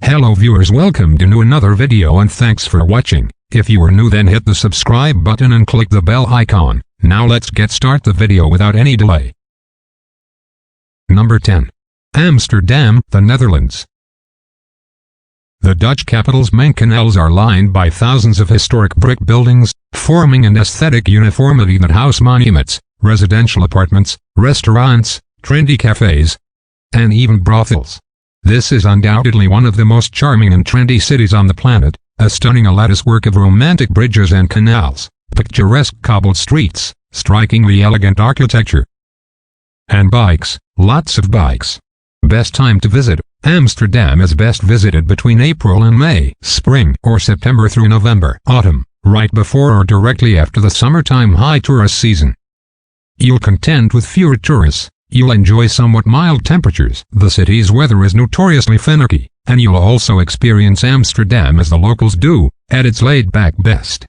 Hello viewers, welcome to another video and thanks for watching. If you are new, then hit the subscribe button and click the bell icon. Now let's get start the video without any delay. Number 10. Amsterdam, the Netherlands. The Dutch capital's main canals are lined by thousands of historic brick buildings, forming an aesthetic uniformity that house monuments, residential apartments, restaurants, trendy cafes, and even brothels. This is undoubtedly one of the most charming and trendy cities on the planet, a stunning latticework of romantic bridges and canals, picturesque cobbled streets, strikingly elegant architecture, and bikes, lots of bikes. Best time to visit. Amsterdam is best visited between April and May, spring or September through November, autumn, right before or directly after the summertime high tourist season. You'll contend with fewer tourists. You'll enjoy somewhat mild temperatures. The city's weather is notoriously finicky, and you'll also experience Amsterdam as the locals do, at its laid-back best.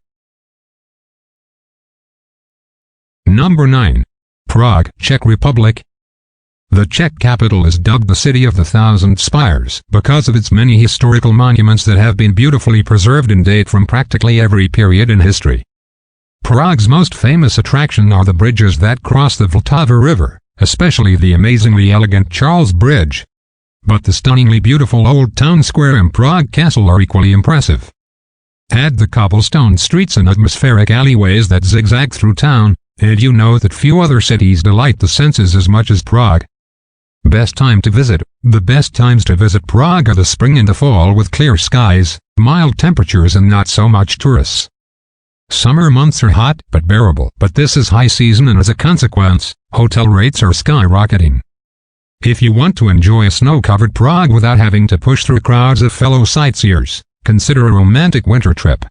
Number 9. Prague, Czech Republic. The Czech capital is dubbed the City of the Thousand Spires because of its many historical monuments that have been beautifully preserved and date from practically every period in history. Prague's most famous attraction are the bridges that cross the Vltava River, especially the amazingly elegant Charles Bridge. But the stunningly beautiful Old Town Square and Prague Castle are equally impressive. Add the cobblestone streets and atmospheric alleyways that zigzag through town, and you know that few other cities delight the senses as much as Prague. Best time to visit. The best times to visit Prague are the spring and the fall with clear skies, mild temperatures and not so much tourists. Summer months are hot but bearable, but this is high season and as a consequence, hotel rates are skyrocketing. If you want to enjoy a snow-covered Prague without having to push through crowds of fellow sightseers, consider a romantic winter trip.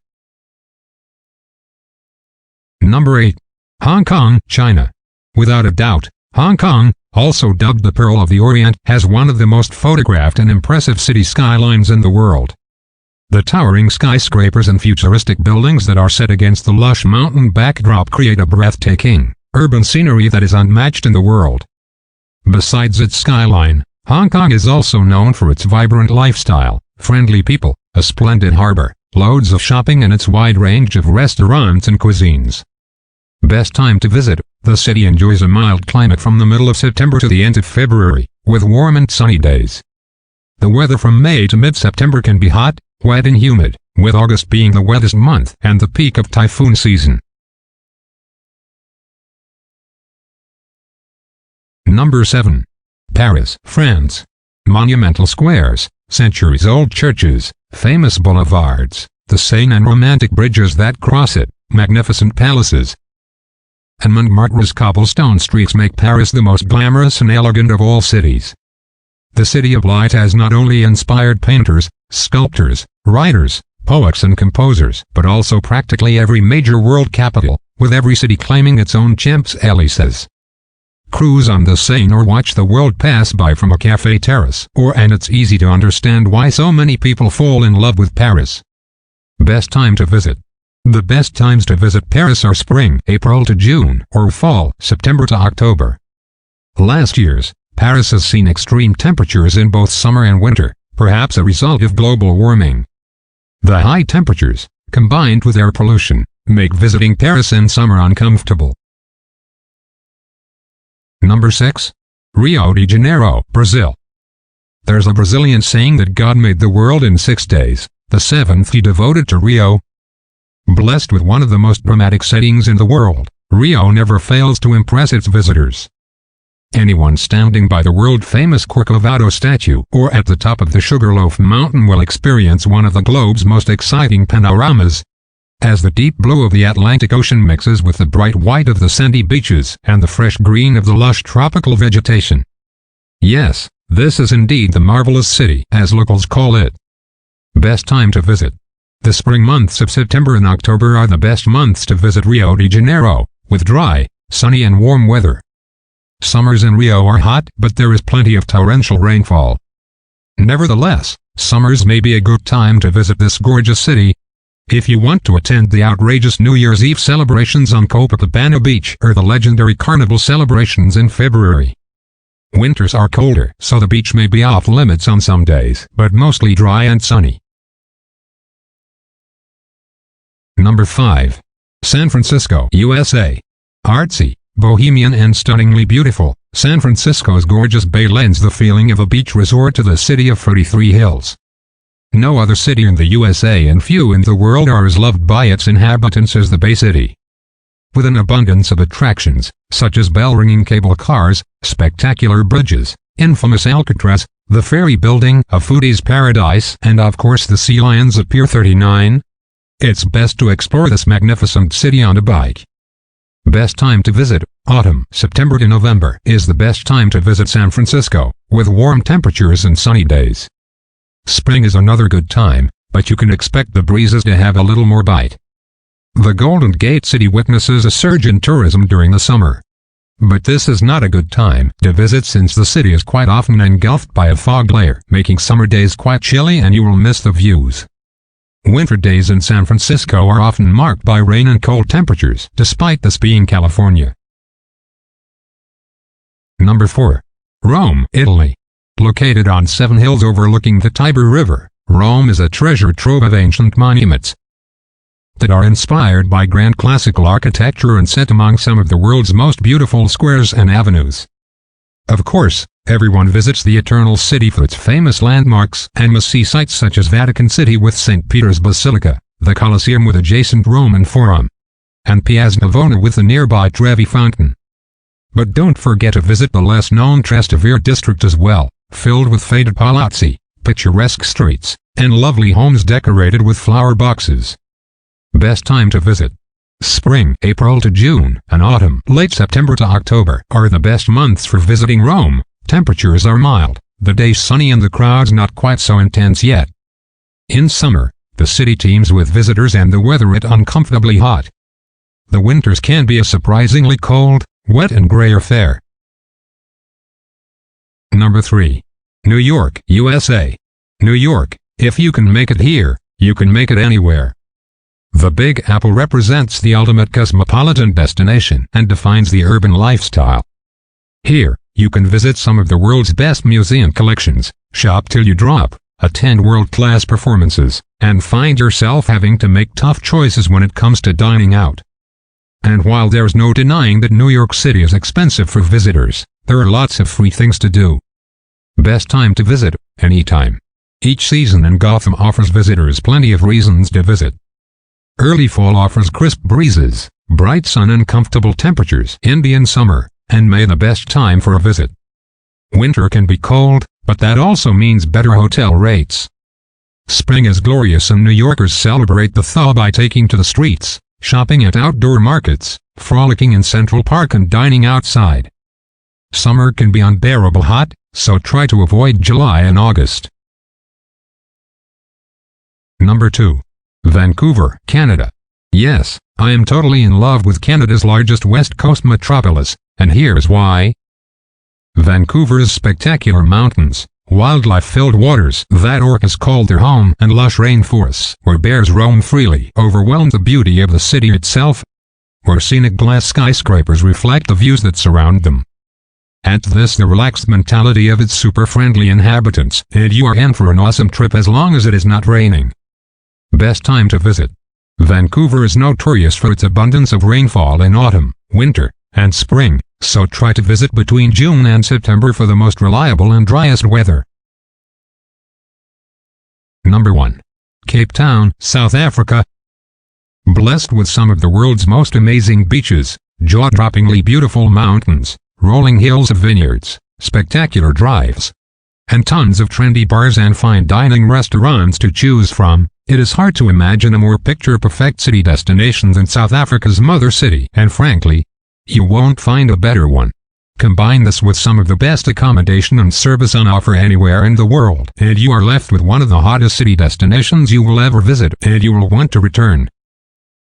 Number 8. Hong Kong, China. Without a doubt, Hong Kong, also dubbed the Pearl of the Orient, has one of the most photographed and impressive city skylines in the world. The towering skyscrapers and futuristic buildings that are set against the lush mountain backdrop create a breathtaking, urban scenery that is unmatched in the world. Besides its skyline, Hong Kong is also known for its vibrant lifestyle, friendly people, a splendid harbor, loads of shopping and its wide range of restaurants and cuisines. Best time to visit. The city enjoys a mild climate from the middle of September to the end of February, with warm and sunny days. The weather from May to mid-September can be hot, wet and humid, with August being the wettest month and the peak of typhoon season. Number 7. Paris, France. Monumental squares, centuries-old churches, famous boulevards, the Seine and romantic bridges that cross it, magnificent palaces, and Montmartre's cobblestone streets make Paris the most glamorous and elegant of all cities. The City of Light has not only inspired painters, sculptors, writers, poets and composers, but also practically every major world capital, with every city claiming its own Champs-Élysées. Cruise on the Seine or watch the world pass by from a café terrace, and it's easy to understand why so many people fall in love with Paris. Best time to visit. The best times to visit Paris are spring, April to June, or fall, September to October. Last year's Paris has seen extreme temperatures in both summer and winter, perhaps a result of global warming. The high temperatures, combined with air pollution, make visiting Paris in summer uncomfortable. Number 6. Rio de Janeiro, Brazil. There's a Brazilian saying that God made the world in 6 days, the 7th he devoted to Rio. Blessed with one of the most dramatic settings in the world, Rio never fails to impress its visitors. Anyone standing by the world-famous Corcovado statue or at the top of the Sugarloaf Mountain will experience one of the globe's most exciting panoramas, as the deep blue of the Atlantic Ocean mixes with the bright white of the sandy beaches and the fresh green of the lush tropical vegetation. Yes, this is indeed the marvelous city, as locals call it. Best time to visit. The spring months of September and October are the best months to visit Rio de Janeiro, with dry, sunny and warm weather. Summers in Rio are hot, but there is plenty of torrential rainfall. Nevertheless, summers may be a good time to visit this gorgeous city, if you want to attend the outrageous New Year's Eve celebrations on Copacabana Beach or the legendary Carnival celebrations in February. Winters are colder, so the beach may be off limits on some days, but mostly dry and sunny. Number 5. San Francisco, USA. Artsy, bohemian and stunningly beautiful, San Francisco's gorgeous bay lends the feeling of a beach resort to the city of 33 hills. No other city in the USA and few in the world are as loved by its inhabitants as the Bay City. With an abundance of attractions, such as bell-ringing cable cars, spectacular bridges, infamous Alcatraz, the ferry building, a foodie's paradise, and of course the sea lions at Pier 39, it's best to explore this magnificent city on a bike. Best time to visit: autumn, September to November, is the best time to visit San Francisco, with warm temperatures and sunny days. Spring is another good time, but you can expect the breezes to have a little more bite. The Golden Gate City witnesses a surge in tourism during the summer. But this is not a good time to visit since the city is quite often engulfed by a fog layer, making summer days quite chilly and you will miss the views. Winter days in San Francisco are often marked by rain and cold temperatures, despite this being California. Number 4. Rome, Italy. Located on 7 hills overlooking the Tiber River, Rome is a treasure trove of ancient monuments that are inspired by grand classical architecture and set among some of the world's most beautiful squares and avenues. Of course, everyone visits the Eternal City for its famous landmarks and must see sites such as Vatican City with St. Peter's Basilica, the Colosseum with adjacent Roman Forum, and Piazza Navona with the nearby Trevi Fountain. But don't forget to visit the less-known Trastevere district as well, filled with faded palazzi, picturesque streets, and lovely homes decorated with flower boxes. Best time to visit: spring, April to June, and autumn, late September to October, are the best months for visiting Rome. Temperatures are mild, the days sunny and the crowds not quite so intense yet. In summer, the city teems with visitors and the weather is uncomfortably hot. The winters can be a surprisingly cold, wet and gray affair. Number 3. New York, USA. New York, if you can make it here, you can make it anywhere. The Big Apple represents the ultimate cosmopolitan destination and defines the urban lifestyle. Here, you can visit some of the world's best museum collections, shop till you drop, attend world-class performances, and find yourself having to make tough choices when it comes to dining out. And while there's no denying that New York City is expensive for visitors, there are lots of free things to do. Best time to visit: anytime. Each season in Gotham offers visitors plenty of reasons to visit. Early fall offers crisp breezes, bright sun and comfortable temperatures. Indian summer and May the best time for a visit. Winter can be cold, but that also means better hotel rates. Spring is glorious and New Yorkers celebrate the thaw by taking to the streets, shopping at outdoor markets, frolicking in Central Park and dining outside. Summer can be unbearable hot, so try to avoid July and August. Number 2. Vancouver, Canada. Yes, I am totally in love with Canada's largest West Coast metropolis, and here's why. Vancouver's spectacular mountains, wildlife-filled waters that orcas call their home, and lush rainforests where bears roam freely overwhelm the beauty of the city itself, where scenic glass skyscrapers reflect the views that surround them. Add to this the relaxed mentality of its super-friendly inhabitants, and you are in for an awesome trip as long as it is not raining. Best time to visit: Vancouver is notorious for its abundance of rainfall in autumn, winter, and spring, so try to visit between June and September for the most reliable and driest weather. Number 1. Cape Town, South Africa. Blessed with some of the world's most amazing beaches, jaw-droppingly beautiful mountains, rolling hills of vineyards, spectacular drives, and tons of trendy bars and fine dining restaurants to choose from, it is hard to imagine a more picture-perfect city destination than South Africa's mother city, and frankly, you won't find a better one. Combine this with some of the best accommodation and service on offer anywhere in the world, and you are left with one of the hottest city destinations you will ever visit, and you will want to return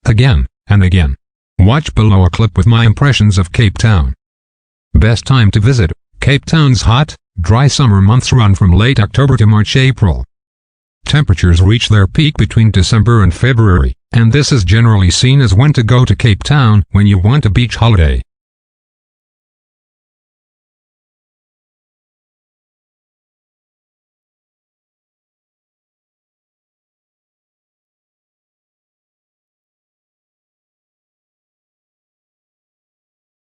again and again. Watch below a clip with my impressions of Cape Town. Best time to visit: Cape Town's hot, dry summer months run from late October to March-April. Temperatures reach their peak between December and February, and this is generally seen as when to go to Cape Town when you want a beach holiday.